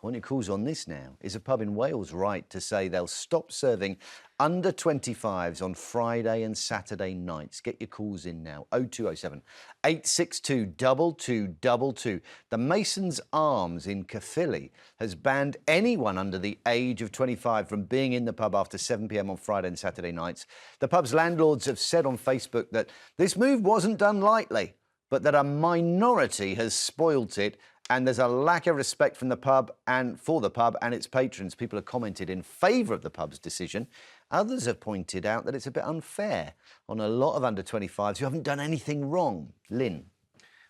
want your calls on this now. Is a pub in Wales right to say they'll stop serving under 25s on Friday and Saturday nights? Get your calls in now. 0207 862 2222. The Mason's Arms in Caerphilly has banned anyone under the age of 25 from being in the pub after 7 p.m. on Friday and Saturday nights. The pub's landlords have said on Facebook that this move wasn't done lightly, but that a minority has spoilt it, and there's a lack of respect from the pub and for the pub and its patrons. People have commented in favour of the pub's decision. Others have pointed out that it's a bit unfair on a lot of under-25s who haven't done anything wrong. Lynn,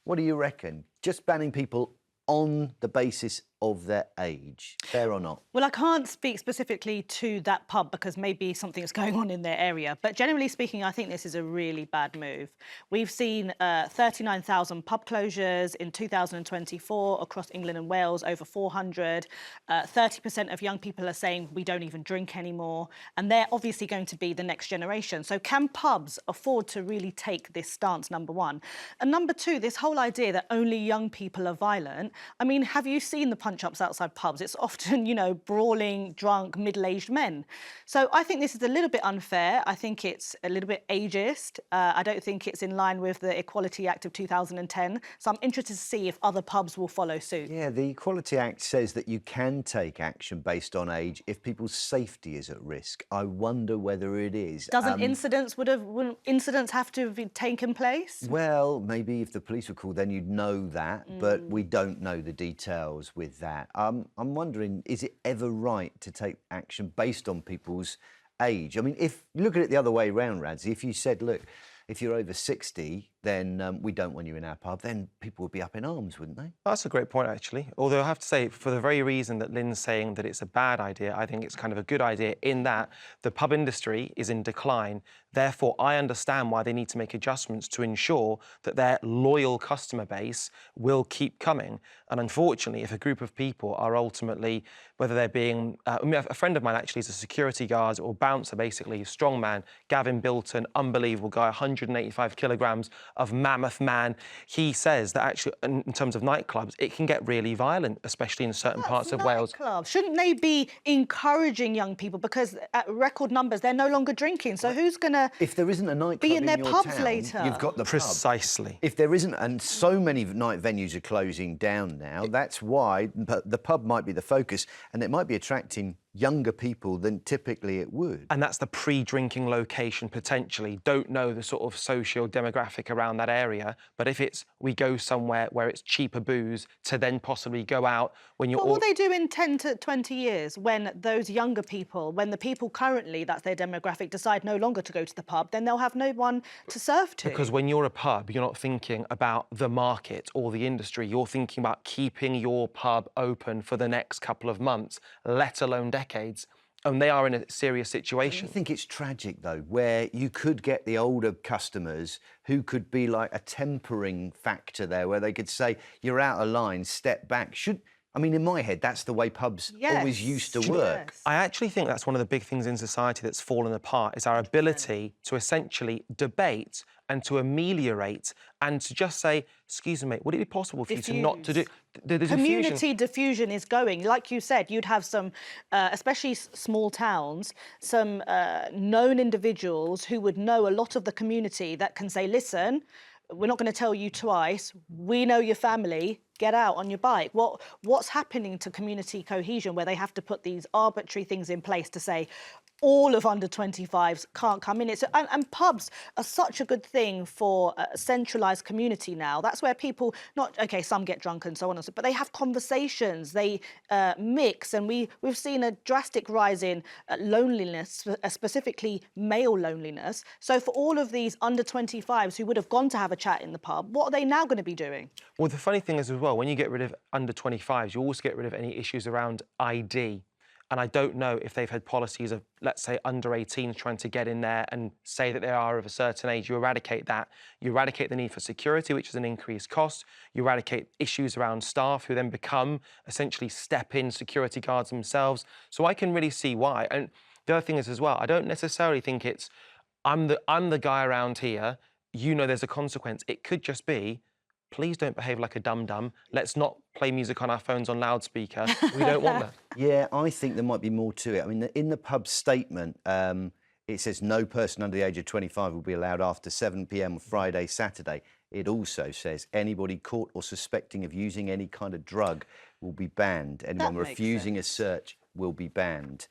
what do you reckon? Just banning people on the basis of their age, fair or not? Well, I can't speak specifically to that pub because maybe something is going on in their area. But generally speaking, I think this is a really bad move. We've seen 39,000 pub closures in 2024 across England and Wales, over 400. 30% of young people are saying we don't even drink anymore. And they're obviously going to be the next generation. So can pubs afford to really take this stance, number one? And number two, this whole idea that only young people are violent. I mean, have you seen the punch-ups outside pubs? It's often, brawling, drunk, middle-aged men. So I think this is a little bit unfair. I think it's a little bit ageist. I don't think it's in line with the Equality Act of 2010. So I'm interested to see if other pubs will follow suit. Yeah, the Equality Act says that you can take action based on age if people's safety is at risk. I wonder whether it is. Wouldn't incidents have to have taken place? Well, maybe if the police were called, then you'd know that, but we don't know the details with that. I'm wondering, is it ever right to take action based on people's age? I mean, if you look at it the other way around, Radzi, if you said, look, if you're over 60, then we don't want you in our pub, then people would be up in arms, wouldn't they? That's a great point, actually. Although I have to say, for the very reason that Lynn's saying that it's a bad idea, I think it's kind of a good idea in that the pub industry is in decline. Therefore, I understand why they need to make adjustments to ensure that their loyal customer base will keep coming. And unfortunately, if a group of people are ultimately, whether they're being... a friend of mine actually is a security guard or bouncer, basically, a strong man, Gavin Bilton, unbelievable guy, 185 kilograms of mammoth man. He says that actually, in terms of nightclubs, it can get really violent, especially in certain parts of Wales. Shouldn't they be encouraging young people? Because at record numbers, they're no longer drinking. So who's going to if there isn't a nightclub be in their your pubs town, later? You've got the Precisely. pub. If there isn't, and so many night venues are closing down now, that's why the pub might be the focus, and it might be attracting younger people than typically it would. And that's the pre-drinking location, potentially. Don't know the sort of socio-demographic around that area, but if it's we go somewhere where it's cheaper booze to then possibly go out when you're... What will they do in 10 to 20 years when those younger people, when the people currently, that's their demographic, decide no longer to go to the pub, then they'll have no one to serve to. Because when you're a pub, you're not thinking about the market or the industry. You're thinking about keeping your pub open for the next couple of months, let alone decades, and they are in a serious situation. I think it's tragic, though, where you could get the older customers who could be like a tempering factor there, where they could say, you're out of line, step back. I mean, in my head, that's the way pubs always used to work. Yes. I actually think that's one of the big things in society that's fallen apart, is our ability to essentially debate and to ameliorate and to just say, excuse me, would it be possible for you to not to do... The Community diffusion is going. Like you said, you'd have some, especially small towns, some known individuals who would know a lot of the community that can say, listen, we're not going to tell you twice. We know your family. Get out on your bike. What's happening to community cohesion where they have to put these arbitrary things in place to say all of under-25s can't come in? And pubs are such a good thing for a centralised community now. That's where people, some get drunk and so on and so, but they have conversations, they mix, and we've seen a drastic rise in loneliness, specifically male loneliness. So for all of these under-25s who would have gone to have a chat in the pub, what are they now going to be doing? Well, the funny thing is as well, when you get rid of under-25s, you also get rid of any issues around ID. And I don't know if they've had policies of, let's say, under-18s trying to get in there and say that they are of a certain age. You eradicate that. You eradicate the need for security, which is an increased cost. You eradicate issues around staff who then become essentially step-in security guards themselves. So I can really see why. And the other thing is as well, I don't necessarily think it's, I'm the guy around here, there's a consequence. It could just be, please don't behave like a dum-dum. Let's not play music on our phones on loudspeaker. We don't want that. Yeah, I think there might be more to it. I mean, in the pub statement, it says no person under the age of 25 will be allowed after 7 p.m. on Friday, Saturday. It also says anybody caught or suspecting of using any kind of drug will be banned. Anyone makes refusing a search will be banned.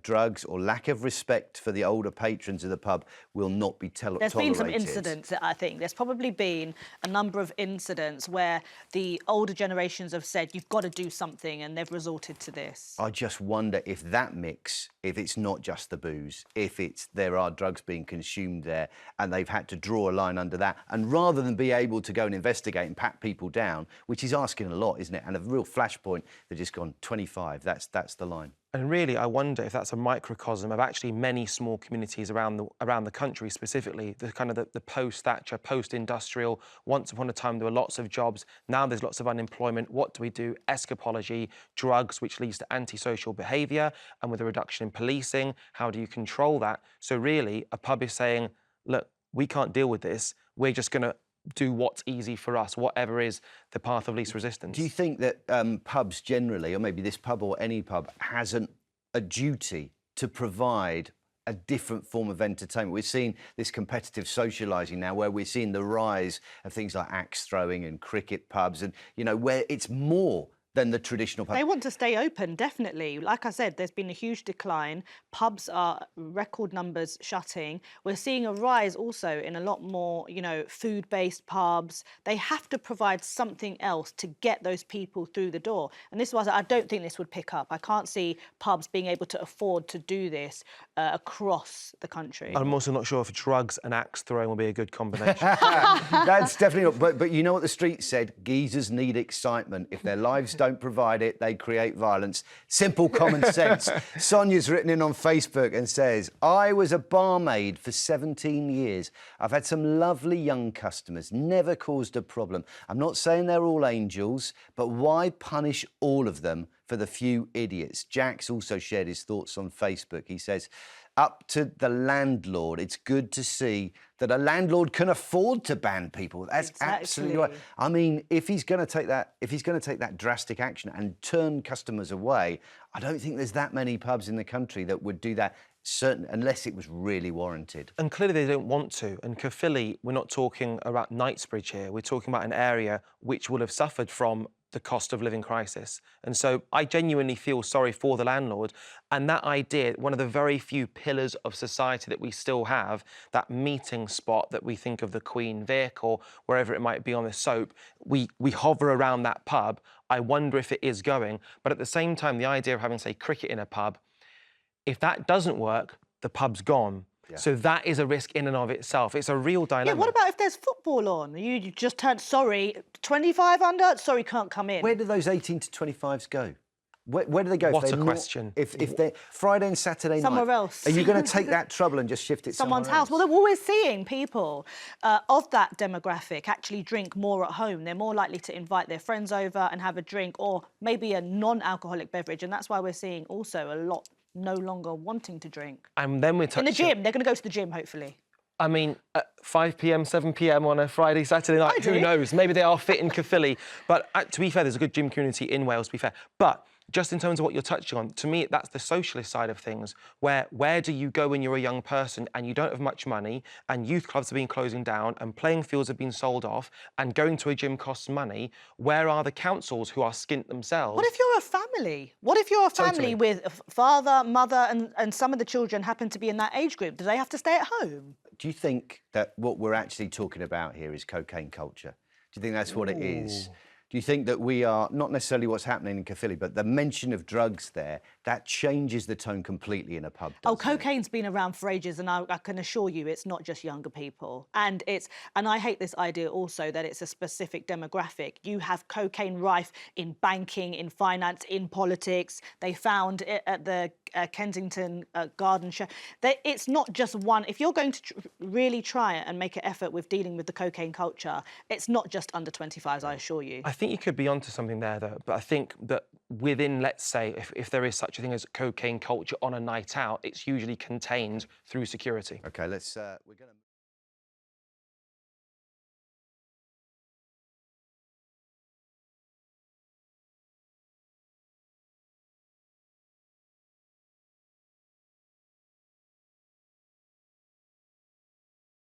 Drugs or lack of respect for the older patrons of the pub will not be tolerated. There's been some incidents, I think. There's probably been a number of incidents where the older generations have said, you've got to do something, and they've resorted to this. I just wonder if that mix, if it's not just the booze, if there are drugs being consumed there and they've had to draw a line under that. And rather than be able to go and investigate and pat people down, which is asking a lot, isn't it? And a real flashpoint, they've just gone 25, that's the line. And really, I wonder if that's a microcosm of actually many small communities around the country, specifically the kind of the post-Thatcher, post-industrial. Once upon a time, there were lots of jobs. Now there's lots of unemployment. What do we do? Escapology, drugs, which leads to antisocial behaviour, and with a reduction in policing, how do you control that? So really, a pub is saying, look, we can't deal with this. We're just going to do what's easy for us, whatever is the path of least resistance. Do you think that pubs generally, or maybe this pub or any pub, has a duty to provide a different form of entertainment? We're seeing this competitive socialising now, where we're seeing the rise of things like axe throwing and cricket pubs, and, you know, where it's more than the traditional pub. They want to stay open, definitely. Like I said, there's been a huge decline. Pubs are record numbers shutting. We're seeing a rise also in a lot more, you know, food-based pubs. They have to provide something else to get those people through the door. And this was, I don't think this would pick up. I can't see pubs being able to afford to do this across the country. I'm also not sure if drugs and axe throwing will be a good combination. That's definitely not. But you know what the street said? Geezers need excitement. If their lives don't provide it, they create violence. Simple common sense. Sonia's written in on Facebook and says, I was a barmaid for 17 years. I've had some lovely young customers, never caused a problem. I'm not saying they're all angels, but why punish all of them for the few idiots? Jack's also shared his thoughts on Facebook. He says, up to the landlord. It's good to see that a landlord can afford to ban people. That's absolutely right. I mean, if he's going to take that drastic action and turn customers away, I don't think there's that many pubs in the country that would do that, unless it was really warranted. And clearly they don't want to. And Caerphilly, we're not talking about Knightsbridge here. We're talking about an area which will have suffered from the cost of living crisis. And so I genuinely feel sorry for the landlord. And that idea, one of the very few pillars of society that we still have, that meeting spot that we think of the Queen Vic or wherever it might be on the soap, we hover around that pub. I wonder if it is going. But at the same time, the idea of having, say, cricket in a pub, if that doesn't work, the pub's gone. Yeah. So that is a risk in and of itself. It's a real dilemma. Yeah, what about if there's football on? You just turned, sorry, 25 under, sorry, can't come in. Where do those 18 to 25s go? Where do they go? What a question. If they're Friday and Saturday night. Somewhere else. Are you going to take that trouble and just shift it someone's somewhere house? else? Well, we're always seeing people of that demographic actually drink more at home. They're more likely to invite their friends over and have a drink, or maybe a non-alcoholic beverage. And that's why we're seeing also a lot no longer wanting to drink. And then we're touching... In the gym. They're going to go to the gym, hopefully. I mean, at 5 p.m, 7 p.m. on a Friday, Saturday night, who knows? Maybe they are fit in Caerphilly. But to be fair, there's a good gym community in Wales, to be fair. But just in terms of what you're touching on, to me, that's the socialist side of things, where do you go when you're a young person and you don't have much money, and youth clubs have been closing down and playing fields have been sold off and going to a gym costs money? Where are the councils who are skint themselves? What if you're a family? What if you're a family with a father, mother, and some of the children happen to be in that age group? Do they have to stay at home? Do you think that what we're actually talking about here is cocaine culture? Do you think that's what it is? Do you think that we are, not necessarily what's happening in Caerphilly, but the mention of drugs there, that changes the tone completely in a pub? Oh, cocaine's been around for ages, and I can assure you it's not just younger people. And I hate this idea also that it's a specific demographic. You have cocaine rife in banking, in finance, in politics. They found it at the Kensington Garden Show. It's not just one. If you're going to really try it and make an effort with dealing with the cocaine culture, it's not just under 25s, I assure you. I think you could be onto something there, though. But I think that within, let's say, if there is such a thing as cocaine culture on a night out, it's usually contained through security. OK, we're going to...